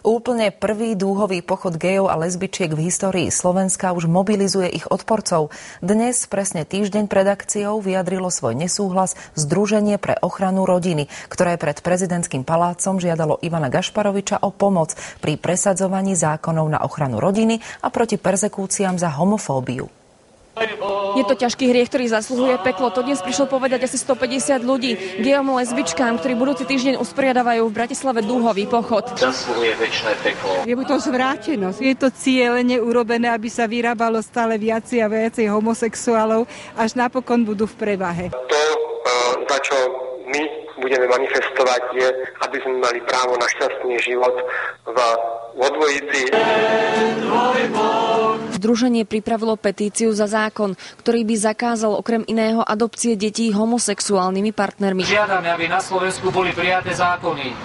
Úplne prvý dúhový pochod gejov a lesbičiek v histórii Slovenska už mobilizuje ich odporcov. Dnes, presne týždeň pred akciou, vyjadrilo svoj nesúhlas Združenie pre ochranu rodiny, ktoré pred prezidentským palácom žiadalo Ivana Gašparoviča o pomoc pri presadzovaní zákonov na ochranu rodiny a proti perzekúciám za homofóbiu. Je to ťažký hriech, ktorý zasluhuje peklo. To dnes prišlo povedať asi 150 ľudí, gejom a lesbičkám, ktorí budúci týždeň usporiadavajú v Bratislave dúhový pochod. Zasluhuje večné peklo. Je to zvrátenosť. Je to cieľene urobené, aby sa vyrábalo stále viacej a viacej homosexuálov, až napokon budú v prevahe. To, za čo my budeme manifestovať, je, aby sme mali právo na šťastný život vo dvojici. Združenie pripravilo petíciu za zákon, ktorý by zakázal okrem iného adopcie detí homosexuálnymi partnermi. Žiadame, aby na Slovensku boli prijaté zákony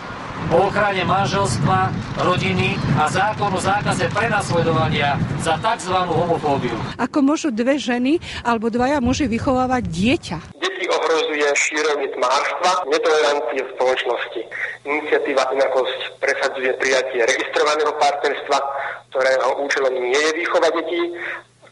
o ochrane manželstva, rodiny a zákon o zákaze prenasledovania za tzv. Homofóbiu. Ako môžu dve ženy alebo dvaja muži vychovávať dieťa? Deti ohrozuje šírenie tmárstva, netolerancie v spoločnosti. Iniciatíva Inakosť presadzuje prijatie registrovaného partnerstva, ktorého účelom nie je výchova detí,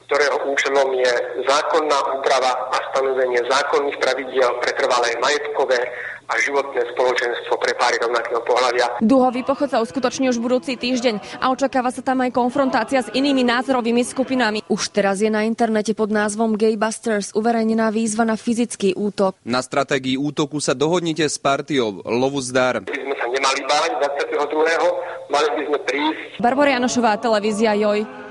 ktorého účelom je zákonná úprava a stanovenie zákonných pravidiel pre trvalé majetkové a životné spoločenstvo pre páry rovnakého pohlavia. Dúhový pochod sa uskutoční už budúci týždeň a očakáva sa tam aj konfrontácia s inými názorovými skupinami. Už teraz je na internete pod názvom Gaybusters uverejnená výzva na fyzický útok. Na stratégii útoku sa dohodnite s partiou Lovuzdar. My sme sa nemali báť 22. Mali by sme prísť. Barbora Janošová, televízia JOJ.